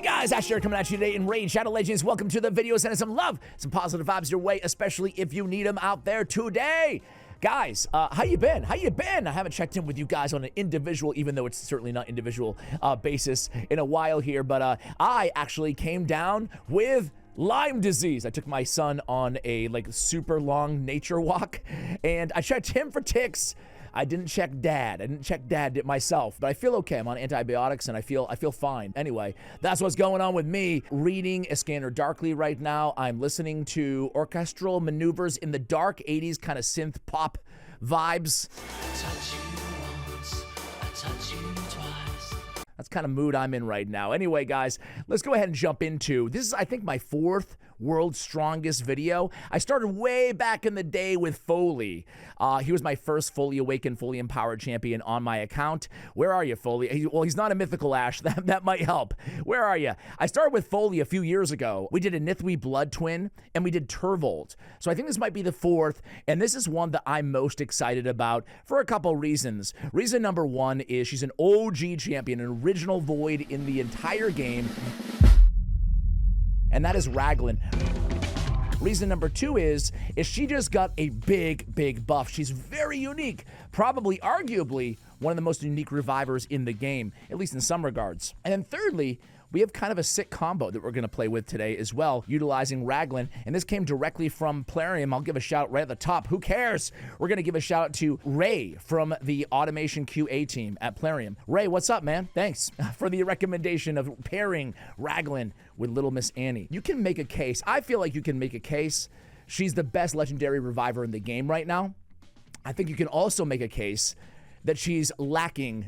Guys, Ash here coming at you today in Raid Shadow Legends. Welcome to the video. Sending some love, some positive vibes your way, especially if you need them out there today. Guys, how you been? How you been? I haven't checked in with you guys on an individual, even though it's certainly not individual basis in a while here, but I actually came down with Lyme disease. I took my son on a super long nature walk, and I checked him for ticks. I didn't check dad. I didn't check dad myself, but I feel okay. I'm on antibiotics and I feel fine. Anyway, that's what's going on with me. Reading A Scanner Darkly right now. I'm listening to orchestral maneuvers in the dark 80s kind of synth pop vibes. I touch you once, I touch you twice. That's kind of mood I'm in right now. Anyway, guys, let's go ahead and jump into this. Is I think my fourth World's Strongest video. I started way back in the day with Foley. He was my first fully awakened, fully empowered champion on my account. Where are you, Foley? Well, he's not a mythical Ash. That might help. Where are you? I started with Foley a few years ago. We did a Nithwi Blood Twin, and we did Turvold. So I think this might be the fourth, and this is one that I'm most excited about for a couple reasons. Reason number one is she's an OG champion, an original Void in the entire game, and that is Raglin. Reason number two is she just got a big buff. She's very unique, probably arguably one of the most unique revivers in the game, at least in some regards. And then thirdly, we have kind of a sick combo that we're going to play with today as well, utilizing Raglin, and this came directly from Plarium. I'll give a shout right at the top. Who cares? We're going to give a shout out to Ray from the Automation QA team at Plarium. Ray, what's up, man? Thanks for the recommendation of pairing Raglin with Little Miss Annie. You can make a case. I feel like you can make a case. She's the best legendary reviver in the game right now. I think you can also make a case that she's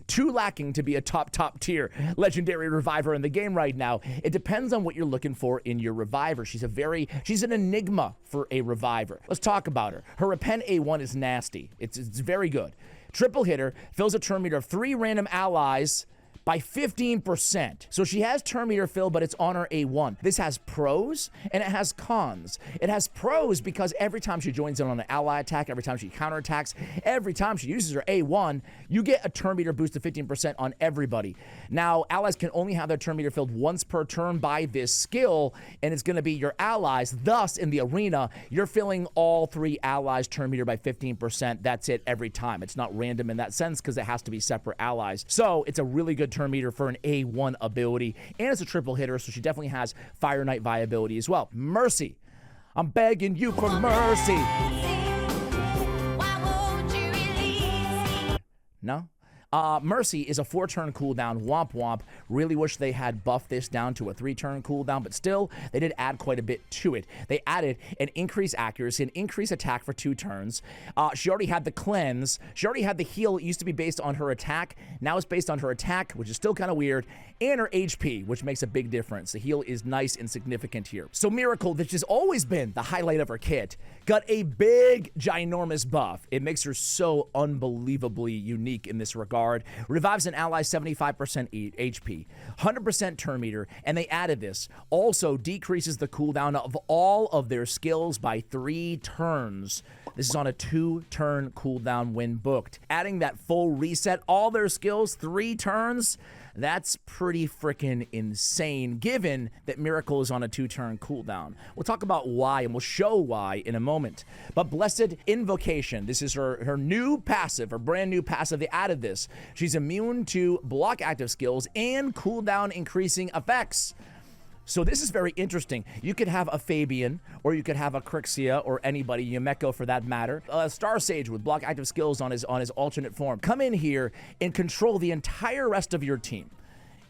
too lacking to be a top tier legendary reviver in the game right now. It depends on what you're looking for in your reviver. She's an enigma for a reviver. Let's talk about her. Her Repent A1 is nasty. It's very good. Triple hitter, fills a turn meter of 3 random allies by 15%. So she has turn meter fill, but it's on her A1. This has pros and it has cons. It has pros because every time she joins in on an ally attack, every time she counterattacks, every time she uses her A1, you get a turn meter boost of 15% on everybody. Now, allies can only have their turn meter filled once per turn by this skill, and it's gonna be your allies. Thus, in the arena, you're filling all 3 allies' turn meter by 15%. That's it every time. It's not random in that sense because it has to be separate allies. So it's a really good turn meter for an A1 ability, and it's a triple hitter, so she definitely has Fire Knight viability as well. Mercy. I'm begging you for mercy. No? Mercy is a 4-turn cooldown, womp womp. Really wish they had buffed this down to a 3-turn cooldown, but still, they did add quite a bit to it. They added an increased accuracy, an increased attack for 2 turns. She already had the cleanse. She already had the heal. It used to be based on her attack. Now it's based on her attack, which is still kind of weird, and her HP, which makes a big difference. The heal is nice and significant here. So Miracle, which has always been the highlight of her kit, got a big, ginormous buff. It makes her so unbelievably unique in this regard. Revives an ally 75% HP, 100% turn meter, and they added this. Also decreases the cooldown of all of their skills by 3 turns. This is on a 2-turn cooldown when booked. Adding that full reset, all their skills, 3 turns, that's pretty freaking insane, given that Miracle is on a 2-turn cooldown. We'll talk about why, and we'll show why in a moment. But Blessed Invocation, this is her new passive, her brand new passive. They added this. She's immune to block active skills and cooldown increasing effects. So this is very interesting. You could have a Fabian, or you could have a Crixia, or anybody, Yumeko for that matter. Star Sage with block active skills on his alternate form. Come in here and control the entire rest of your team.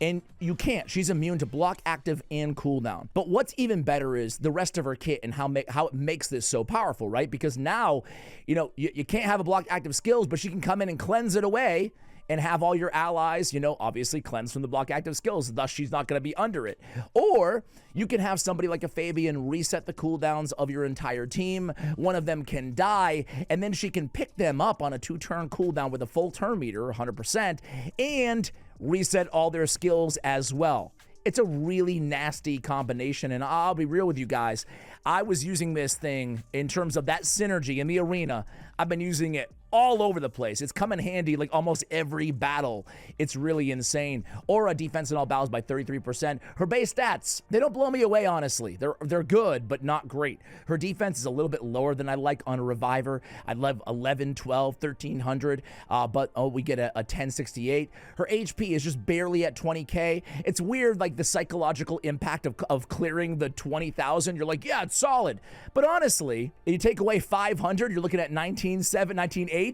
And you can't. She's immune to block, active, and cooldown. But what's even better is the rest of her kit and how it makes this so powerful, right? Because now, you can't have a block active skills, but she can come in and cleanse it away and have all your allies, obviously cleanse from the block active skills. Thus, she's not going to be under it. Or you can have somebody like a Fabian reset the cooldowns of your entire team. One of them can die, and then she can pick them up on a 2-turn cooldown with a full turn meter, 100%, and reset all their skills as well. It's a really nasty combination, and I'll be real with you guys. I was using this thing in terms of that synergy in the arena. I've been using it all over the place. It's come in handy like almost every battle. It's really insane. Aura defense in all battles by 33%. Her base stats, they don't blow me away, honestly. They're good, but not great. Her defense is a little bit lower than I like on a Reviver. I love 11, 12, 1300, but we get a 1068. Her HP is just barely at 20k. It's weird, like the psychological impact of clearing the 20,000. You're like, yeah, it's solid. But honestly, you take away 500, you're looking at 19.7, 19.8.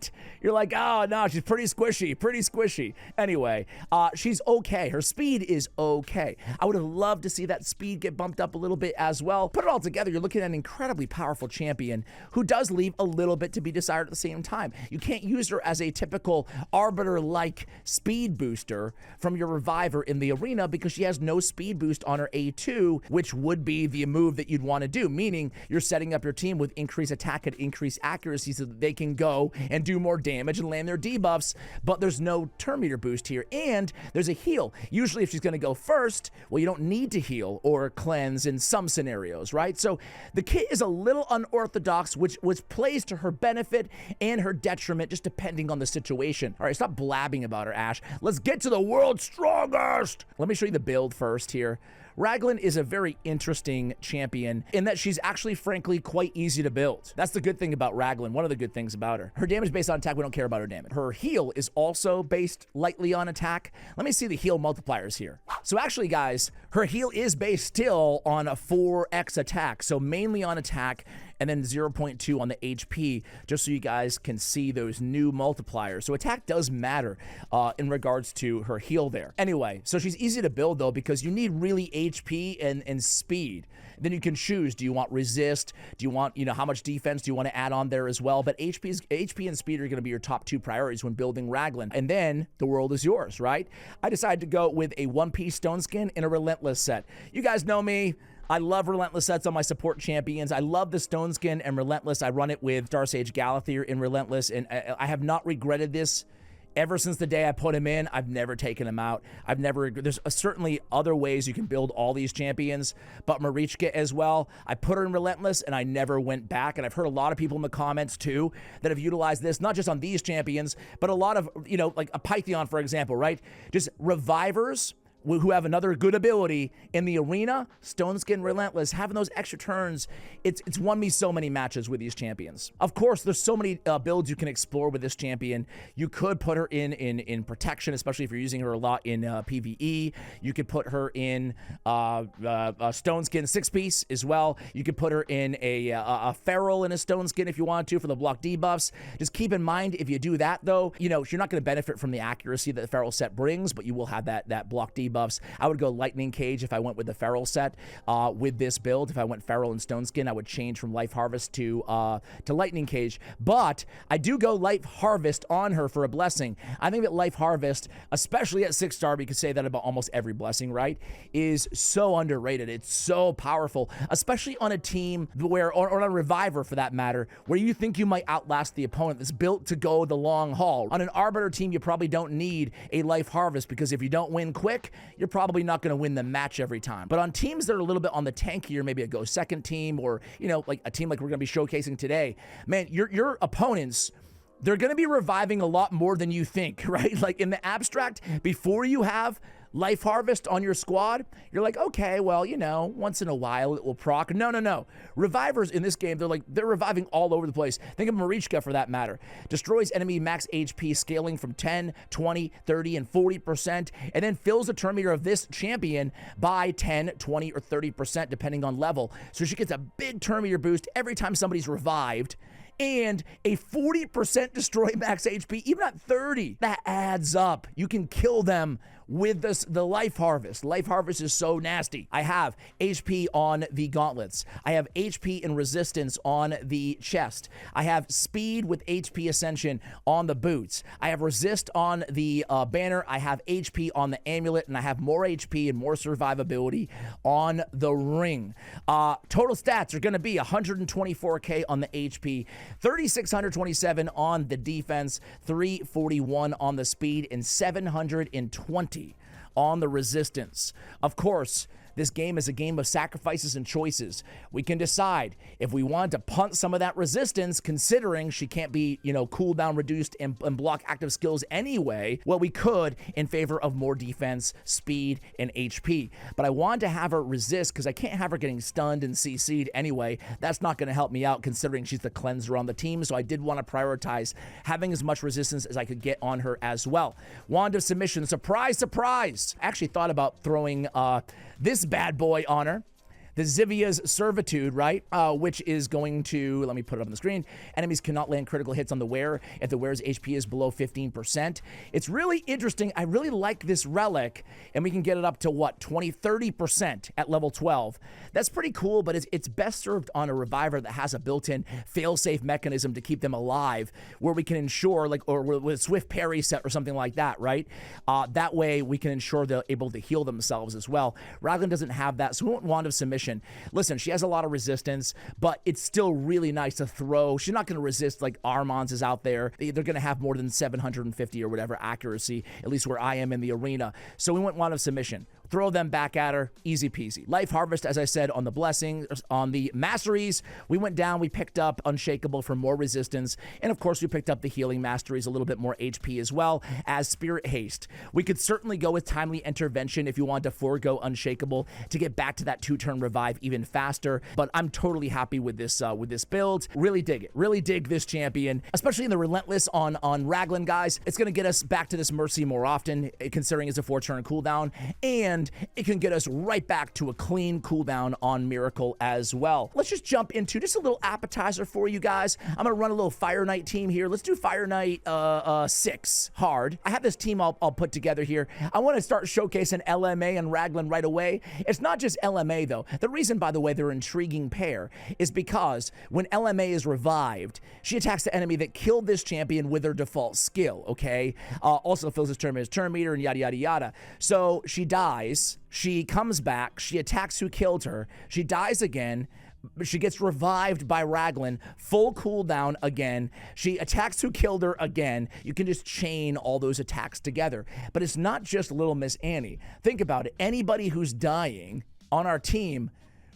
You're like, oh no, she's pretty squishy, pretty squishy. Anyway, she's okay. Her speed is okay. I would have loved to see that speed get bumped up a little bit as well. Put it all together, you're looking at an incredibly powerful champion who does leave a little bit to be desired at the same time. You can't use her as a typical Arbiter-like speed booster from your Reviver in the arena because she has no speed boost on her A2, which would be the move that you'd want to do, meaning you're setting up your team with increased attack and increased accuracy so that they can go and do more damage and land their debuffs, but there's no turn meter boost here, and there's a heal. Usually if she's going to go first, well, you don't need to heal or cleanse in some scenarios, right? So the kit is a little unorthodox, which plays to her benefit and her detriment, just depending on the situation. All right, stop blabbing about her, Ash. Let's get to the world's strongest. Let me show you the build first here. Raglin is a very interesting champion in that she's actually, frankly, quite easy to build. That's the good thing about Raglin, one of the good things about her. Her damage based on attack, we don't care about her damage. Her heal is also based lightly on attack. Let me see the heal multipliers here. So actually, guys, her heal is based still on a 4x attack, so mainly on attack, and then 0.2 on the HP, just so you guys can see those new multipliers. So attack does matter in regards to her heal there. Anyway, so she's easy to build though, because you need really HP and speed. Then you can choose, do you want resist? Do you want, how much defense do you want to add on there as well? But HP and speed are going to be your top two priorities when building Raglin. And then the world is yours, right? I decided to go with a one-piece stone skin and a relentless set. You guys know me. I love Relentless sets on my support champions. I love the Stone Skin and Relentless. I run it with Darsage Galathir in Relentless, and I have not regretted this ever since the day I put him in. I've never taken him out. There's certainly other ways you can build all these champions, but Marichka as well. I put her in Relentless, and I never went back, and I've heard a lot of people in the comments, too, that have utilized this, not just on these champions, but a lot of, like a Pythion, for example, right? Just Revivers who have another good ability in the arena. Stone Skin Relentless, having those extra turns, it's won me so many matches with these champions. Of course, there's so many builds you can explore with this champion. You could put her in protection, especially if you're using her a lot in PvE. You could put her in Stone Skin 6-piece as well. You could put her in a Feral in a Stone Skin if you want to for the block debuffs. Just keep in mind, if you do that though, you're not going to benefit from the accuracy that the Feral set brings, but you will have that block debuff. I would go Lightning Cage if I went with the Feral set with this build. If I went Feral and Stone Skin, I would change from Life Harvest to Lightning Cage. But I do go Life Harvest on her for a blessing. I think that Life Harvest, especially at 6-star, we could say that about almost every blessing, right, is so underrated. It's so powerful, especially on a team where, or on a Reviver for that matter, where you think you might outlast the opponent that's built to go the long haul. On an Arbiter team, you probably don't need a Life Harvest, because if you don't win quick, you're probably not going to win the match every time. But on teams that are a little bit on the tankier, maybe a go second team, or, like a team like we're going to be showcasing today, man, your opponents, they're going to be reviving a lot more than you think, right? Like in the abstract, before you have Life Harvest on your squad, you're like, okay, well, once in a while it will proc. No. Revivers in this game, they're reviving all over the place. Think of Marichka for that matter. Destroys enemy max HP, scaling from 10, 20, 30, and 40%, and then fills the turn meter of this champion by 10, 20, or 30%, depending on level. So she gets a big turn meter boost every time somebody's revived, and a 40% destroy max HP, even at 30. That adds up. You can kill them with the Life Harvest. Life Harvest is so nasty. I have HP on the gauntlets. I have HP and resistance on the chest. I have speed with HP ascension on the boots. I have resist on the banner. I have HP on the amulet, and I have more HP and more survivability on the ring. Total stats are going to be 124k on the HP, 3,627 on the defense, 341 on the speed, and 720 on the resistance. Of course, This game is a game of sacrifices and choices. We can decide if we want to punt some of that resistance, considering she can't be, cooldown reduced and block active skills anyway. Well, we could in favor of more defense, speed, and HP. But I wanted to have her resist because I can't have her getting stunned and CC'd anyway. That's not going to help me out considering she's the cleanser on the team. So I did want to prioritize having as much resistance as I could get on her as well. Wand of Submission, surprise, surprise. I actually thought about throwing this bad boy on her. The Zivia's Servitude, right? Which is going to, let me put it up on the screen. Enemies cannot land critical hits on the wearer if the wearer's HP is below 15%. It's really interesting. I really like this relic, and we can get it up to what, 30% at level 12. That's pretty cool, but it's best served on a reviver that has a built-in fail-safe mechanism to keep them alive, where we can ensure, or with a swift parry set or something like that, right? That way we can ensure they're able to heal themselves as well. Raglin doesn't have that, so we want Wand of Submission. Listen, she has a lot of resistance, but it's still really nice to throw. She's not going to resist like Armand's is out there. They're going to have more than 750 or whatever accuracy, at least where I am in the arena. So we went Wand of Submission. Throw them back at her, easy peasy. Life Harvest, as I said, on the Blessing, on the Masteries, we went down, we picked up Unshakable for more resistance, and of course we picked up the Healing Masteries, a little bit more HP as well as Spirit Haste. We could certainly go with Timely Intervention if you wanted to forego Unshakable to get back to that 2-turn revive even faster, but I'm totally happy with this build. Really dig it. Really dig this champion, especially in the Relentless on Raglin, guys. It's going to get us back to this Mercy more often, considering it's a 4-turn cooldown, and it can get us right back to a clean cooldown on Miracle as well. Let's just jump into just a little appetizer for you guys. I'm going to run a little Fire Knight team here. Let's do Fire Knight 6 hard. I have this team I'll put together here. I want to start showcasing LMA and Raglin right away. It's not just LMA though. The reason, by the way, they're an intriguing pair is because when LMA is revived, she attacks the enemy that killed this champion with her default skill, okay? Also fills his turn as turn meter and yada, yada, yada. So she dies. She comes back. She attacks who killed her. She dies again. She gets revived by Raglin, full cooldown again. She attacks who killed her again. You can just chain all those attacks together. But it's not just Little Miss Annie. Think about it. Anybody who's dying on our team,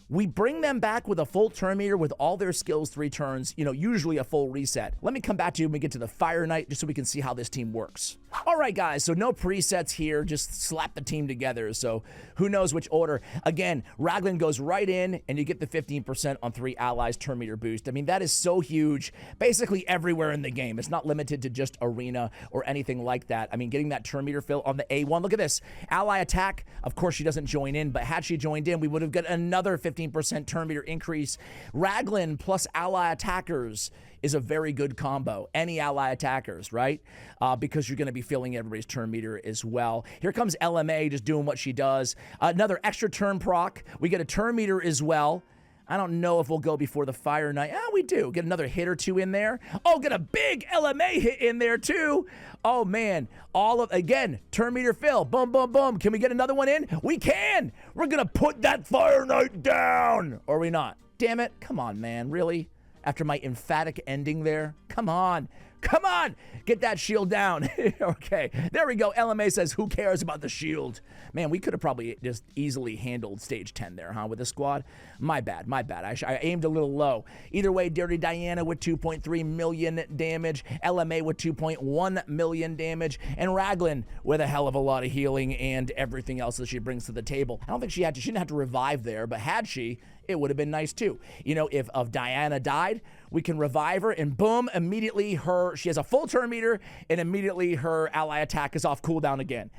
we bring them back with a full turn meter with all their skills 3 turns, usually a full reset. Let me come back to you when we get to the Fire Knight just so we can see how this team works. All right, guys, so no presets here, just slap the team together. So who knows which order. Again, Raglin goes right in and you get the 15% on 3 allies turn meter boost. I mean, that is so huge, basically everywhere in the game. It's not limited to just arena or anything like that. I mean, getting that turn meter fill on the A1, look at this. Ally attack, of course she doesn't join in, but had she joined in, we would have got another 15% turn meter increase. Raglin plus ally attackers is a very good combo. Any ally attackers, right? Because you're going to be filling everybody's turn meter as well. Here comes LMA just doing what she does. Another extra turn proc. We get a turn meter as well. I don't know if we'll go before the Fire Knight. Oh, we do. Get another hit or two in there. Oh, get a big LMA hit in there too. Oh, man. Again, turn meter fill. Boom, boom, boom. Can we get another one in? We can. We're going to put that Fire Knight down. Or are we not? Damn it. Come on, man. Really? After my emphatic ending there? Come on. Come on. Get that shield down. Okay. There we go. LMA says, who cares about the shield? Man, we could have probably just easily handled stage 10 there, huh, with the squad. My bad. My bad. I aimed a little low. Either way, Dirty Diana with 2.3 million damage, LMA with 2.1 million damage, and Raglin with a hell of a lot of healing and everything else that she brings to the table. I don't think she didn't have to revive there, but had she, it would have been nice too. If Diana died, we can revive her and boom, immediately she has a full turn meter and immediately her ally attack is off cooldown again.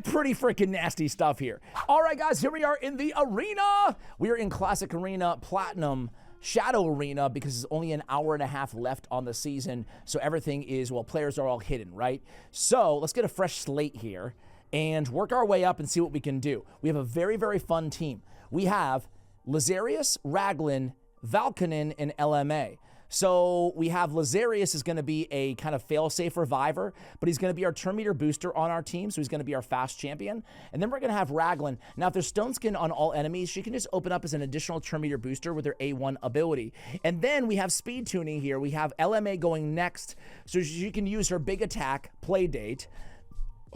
Pretty freaking nasty stuff here. All right, guys, here we are in the arena. We are in Classic Arena Platinum Shadow Arena because it's only an hour and a half left on the season. So everything is, players are all hidden, right? So let's get a fresh slate here and work our way up and see what we can do. We have a very, very fun team. We have Lazarius, Raglin, Valkanen, and LMA. So we have Lazarius is going to be a kind of fail-safe reviver, but he's going to be our turn meter booster on our team, so he's going to be our fast champion. And then we're going to have Raglin. Now, if there's Stone Skin on all enemies, she can just open up as an additional turn meter booster with her A1 ability. And then we have speed tuning here. We have LMA going next, so she can use her big attack, Playdate,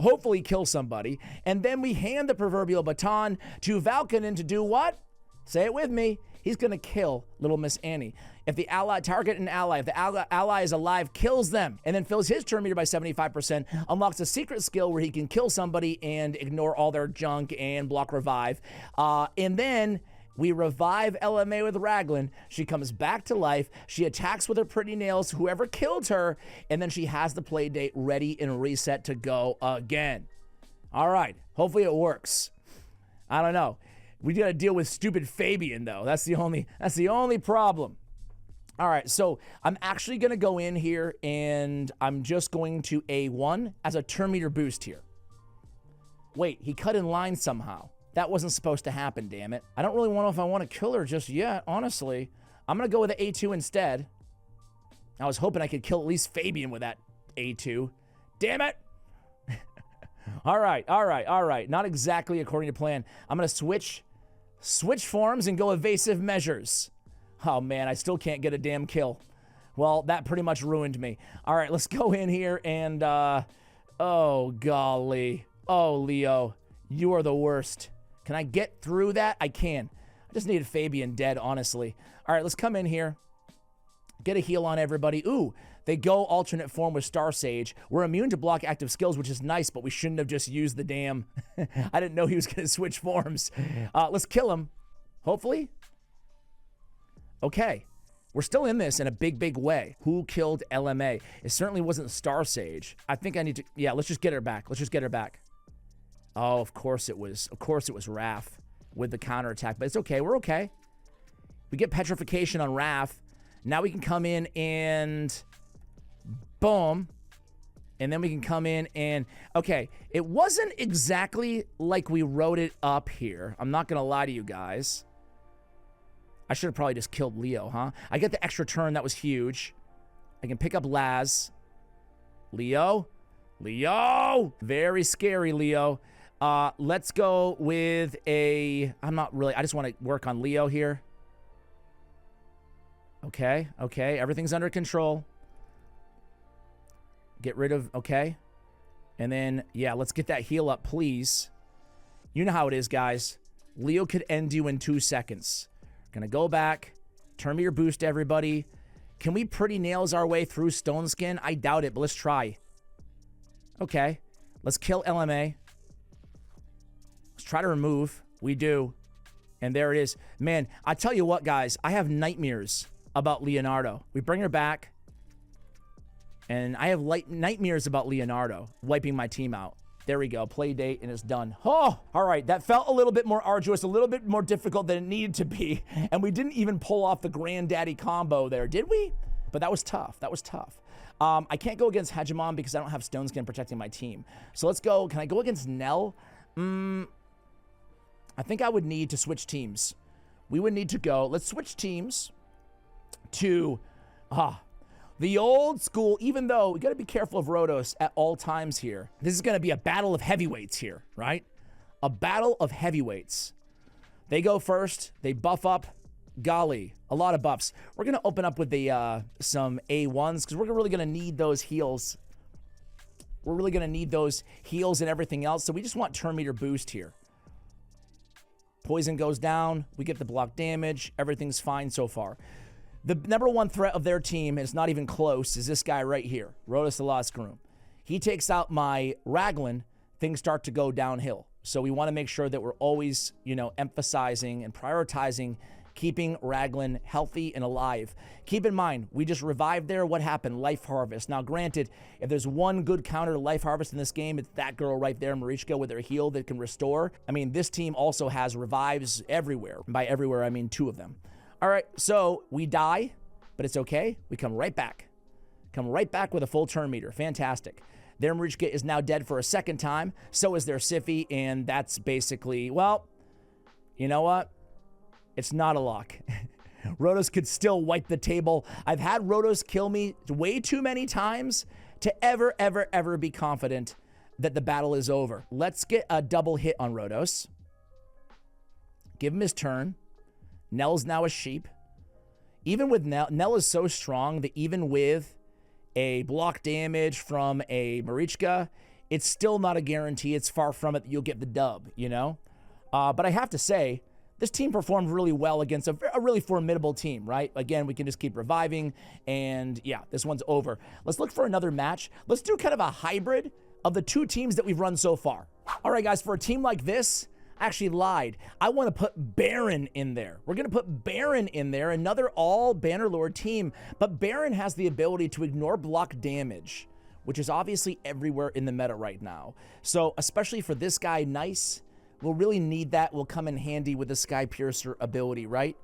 hopefully kill somebody. And then we hand the proverbial baton to Valkynin to do what? Say it with me. He's going to kill little Miss Annie. If the target an ally, if the ally is alive, kills them, and then fills his turn meter by 75%, unlocks a secret skill where he can kill somebody and ignore all their junk and block revive. And then we revive LMA with Raglin. She comes back to life. She attacks with her pretty nails whoever killed her, and then she has the play date ready and reset to go again. All right. Hopefully it works. I don't know. We got to deal with stupid Fabian, though. That's the only problem. All right, so I'm actually going to go in here, and I'm just going to A1 as a turn meter boost here. Wait, he cut in line somehow. That wasn't supposed to happen, damn it. I don't really know if I want to kill her just yet, honestly. I'm going to go with the A2 instead. I was hoping I could kill at least Fabian with that A2. Damn it! All right. Not exactly according to plan. I'm going to switch forms and go evasive measures. Oh, man, I still can't get a damn kill. Well, that pretty much ruined me. All right, let's go in here and, oh, golly. Oh, Leo, you are the worst. Can I get through that? I can. I just needed Fabian dead, honestly. All right, let's come in here. Get a heal on everybody. Ooh, they go alternate form with Star Sage. We're immune to block active skills, which is nice, but we shouldn't have just used the damn... I didn't know he was going to switch forms. Let's kill him. Hopefully. Okay. We're still in this in a big, big way. Who killed LMA? It certainly wasn't Star Sage. I think I need to... Yeah, let's just get her back. Let's just get her back. Oh, of course it was. Of course it was Raph with the counterattack, but it's okay. We're okay. We get petrification on Raph. Now we can come in and boom. And then we can come in and, okay, it wasn't exactly like we wrote it up here. I'm not going to lie to you guys. I should have probably just killed Leo, huh? I get the extra turn. That was huge. I can pick up Laz. Leo? Leo! Very scary, Leo. Let's go with a... I'm not really... I just want to work on Leo here. Okay. Everything's under control. Get rid of... Okay. And then, yeah, let's get that heal up, please. You know how it is, guys. Leo could end you in 2 seconds. Gonna go back. Turn me your boost, everybody. Can we pretty nails our way through Stone Skin? I doubt it, but let's try. Okay. Let's kill LMA. Let's try to remove. We do. And there it is. Man, I tell you what, guys. I have nightmares about Leonardo. We bring her back. And I have nightmares about Leonardo wiping my team out. There we go. Play date, and it's done. Oh, all right. That felt a little bit more arduous, a little bit more difficult than it needed to be. And we didn't even pull off the granddaddy combo there, did we? But that was tough. That was tough. I can't go against Hegemon because I don't have Stone Skin protecting my team. So let's go. Can I go against Nell? I think I would need to switch teams. We would need to go. Let's switch teams to the old school, even though we got to be careful of Rhodos at all times here. This is going to be a battle of heavyweights here, right? A battle of heavyweights. They go first. They buff up. Golly, a lot of buffs. We're going to open up with the some A1s because we're really going to need those heals. We're really going to need those heals and everything else. So we just want turn meter boost here. Poison goes down. We get the block damage. Everything's fine so far. The number one threat of their team, and it's not even close, is this guy right here, Rhodos the Lost Groom. He takes out my Raglin, things start to go downhill. So we want to make sure that we're always, emphasizing and prioritizing keeping Raglin healthy and alive. Keep in mind, we just revived there. What happened? Life Harvest. Now, granted, if there's one good counter to Life Harvest in this game, it's that girl right there, Marichka, with her heal that can restore. I mean, this team also has revives everywhere. By everywhere, I mean 2 of them. All right, so we die, but it's okay. We come right back. Come right back with a full turn meter. Fantastic. Their Marichka is now dead for a second time. So is their Siffy, and that's basically, well, you know what? It's not a lock. Rhodos could still wipe the table. I've had Rhodos kill me way too many times to ever, ever, ever be confident that the battle is over. Let's get a double hit on Rhodos. Give him his turn. Nell's now a sheep. Even with Nell is so strong that even with a block damage from a Marichka it's still not a guarantee. It's far from it that you'll get the dub, you know? But I have to say, this team performed really well against a really formidable team, right? Again, we can just keep reviving, and yeah, this one's over. Let's look for another match. Let's do kind of a hybrid of the two teams that we've run so far. All right, guys, for a team like this, I actually lied. I want to put Baron in there. We're going to put Baron in there, another all Bannerlord team, but Baron has the ability to ignore block damage, which is obviously everywhere in the meta right now. So, especially for this guy, Nice, we'll really need that. Will come in handy with the Sky Piercer ability, right?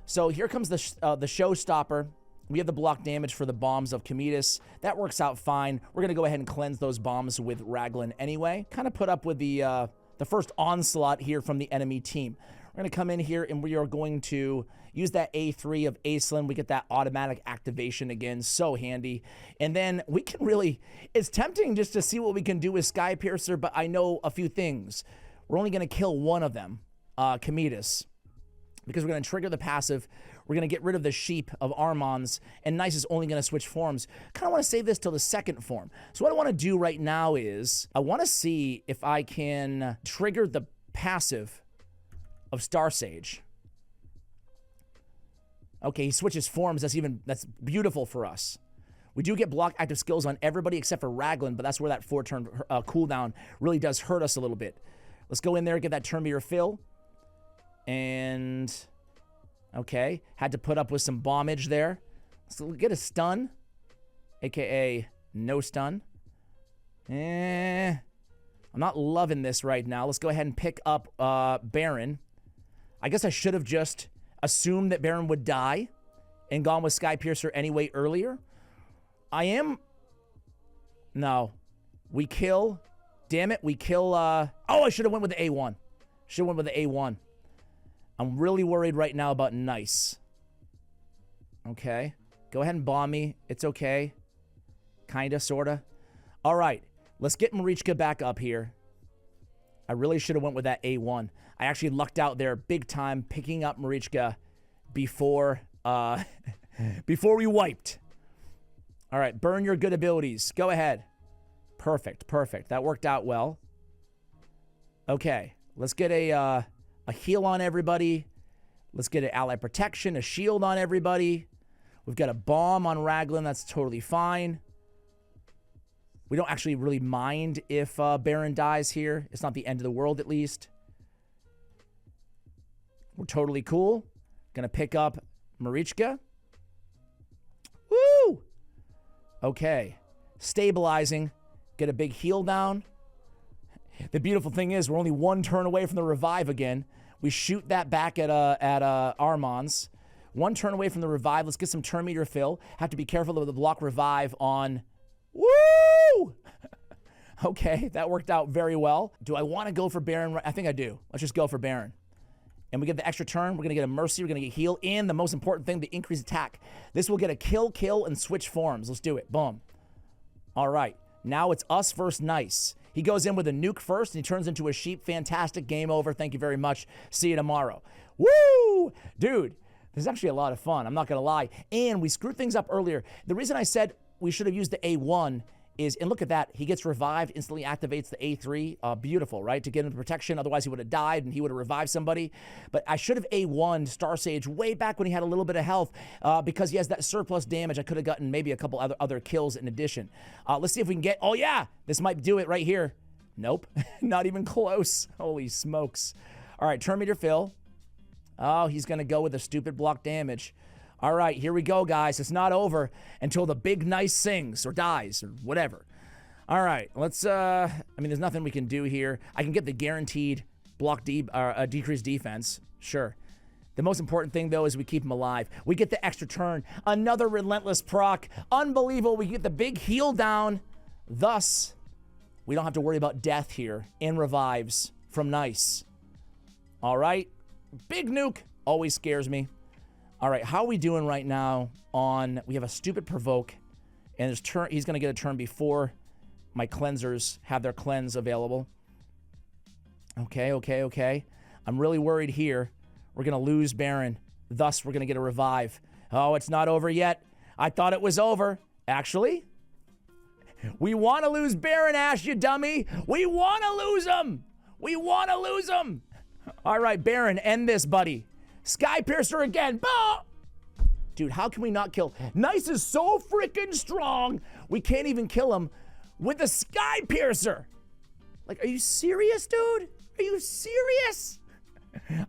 So here comes the showstopper. We have the block damage for the bombs of Cometus. That works out fine. We're going to go ahead and cleanse those bombs with Raglin anyway. Kind of put up with the first onslaught here from the enemy team. We're going to come in here and we are going to use that A3 of Aislinn. We get that automatic activation again. So handy. And then we can really... It's tempting just to see what we can do with Sky Piercer, but I know a few things. We're only going to kill one of them, Cometus, because we're going to trigger the passive. We're going to get rid of the sheep of Armons, and Nice is only going to switch forms. Kind of want to save this till the second form. So what I want to do right now is I want to see if I can trigger the passive of Starsage. Okay, he switches forms. That's beautiful for us. We do get block active skills on everybody except for Raglin, but that's where that 4-turn cooldown really does hurt us a little bit. Let's go in there, get that turn meter fill. And, okay, had to put up with some bombage there. So we'll get a stun, a.k.a. no stun. I'm not loving this right now. Let's go ahead and pick up Baron. I guess I should have just assumed that Baron would die and gone with Sky Piercer anyway earlier. No. We kill... Damn it, we kill, oh, I should have went with the A1. Should have went with the A1. I'm really worried right now about Nice. Okay. Go ahead and bomb me. It's okay. Kinda, sorta. All right. Let's get Marichka back up here. I really should have went with that A1. I actually lucked out there big time picking up Marichka before, before we wiped. All right, burn your good abilities. Go ahead. Perfect, perfect. That worked out well. Okay, let's get a heal on everybody. Let's get an ally protection, a shield on everybody. We've got a bomb on Raglin. That's totally fine. We don't actually really mind if Baron dies here. It's not the end of the world, at least. We're totally cool. Gonna pick up Marichka. Woo! Okay. Stabilizing. Get a big heal down. The beautiful thing is we're only one turn away from the revive again. We shoot that back at Armons. One turn away from the revive. Let's get some turn meter fill. Have to be careful of the block revive on... Woo! Okay, that worked out very well. Do I want to go for Baron? I think I do. Let's just go for Baron. And we get the extra turn. We're going to get a Mercy. We're going to get heal. And the most important thing, the increased attack. This will get a kill, and switch forms. Let's do it. Boom. All right. Now it's us versus Nice. He goes in with a nuke first, and he turns into a sheep. Fantastic. Game over. Thank you very much. See you tomorrow. Woo! Dude, this is actually a lot of fun. I'm not going to lie. And we screwed things up earlier. The reason I said we should have used the A1 is, and look at that, he gets revived, instantly activates the A3. Beautiful, right? To get into protection, otherwise he would have died and he would have revived somebody. But I should have A1 Starsage way back when he had a little bit of health because he has that surplus damage. I could have gotten maybe a couple other kills in addition. Let's see if we can get, oh yeah, this might do it right here. Nope, not even close. Holy smokes. All right, turn meter fill. Oh, he's going to go with the stupid block damage. All right, here we go, guys. It's not over until the big Nice sings or dies or whatever. All right, let's, I mean, there's nothing we can do here. I can get the guaranteed block decreased defense. Sure. The most important thing, though, is we keep him alive. We get the extra turn. Another relentless proc. Unbelievable. We get the big heal down. Thus, we don't have to worry about death here and revives from Nice. All right. Big nuke always scares me. All right, how are we doing right now on... We have a stupid provoke, and he's going to get a turn before my cleansers have their cleanse available. Okay. I'm really worried here. We're going to lose Baron. Thus, we're going to get a revive. Oh, it's not over yet. I thought it was over. Actually, We want to lose Baron Ash, you dummy. We want to lose him. We want to lose him. All right, Baron, end this, buddy. Sky Piercer again. Bah! Dude, how can we not kill? Nice is so freaking strong. We can't even kill him with the Sky Piercer. Like, are you serious, dude? Are you serious?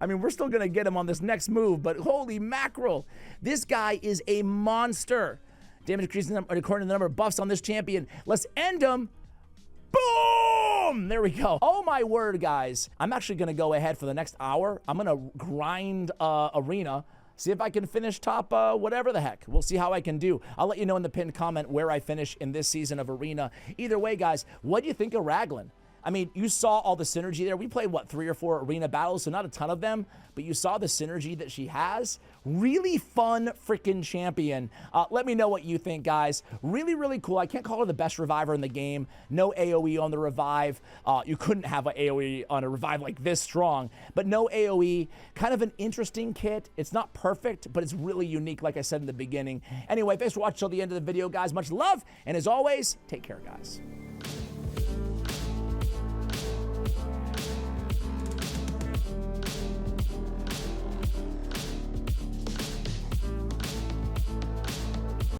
I mean, we're still going to get him on this next move, but holy mackerel. This guy is a monster. Damage increasing according to the number of buffs on this champion. Let's end him. Boom! There we go. Oh, my word, guys. I'm actually going to go ahead for the next hour. I'm going to grind Arena. See if I can finish top whatever the heck. We'll see how I can do. I'll let you know in the pinned comment where I finish in this season of Arena. Either way, guys, what do you think of Raglin? I mean, you saw all the synergy there. We played, what, 3 or 4 arena battles, so not a ton of them, but you saw the synergy that she has. Really fun freaking champion. Let me know what you think, guys. Really, really cool. I can't call her the best reviver in the game. No AoE on the revive. You couldn't have an AoE on a revive like this strong, but no AoE. Kind of an interesting kit. It's not perfect, but it's really unique, like I said in the beginning. Anyway, thanks for watching till the end of the video, guys. Much love, and as always, take care, guys.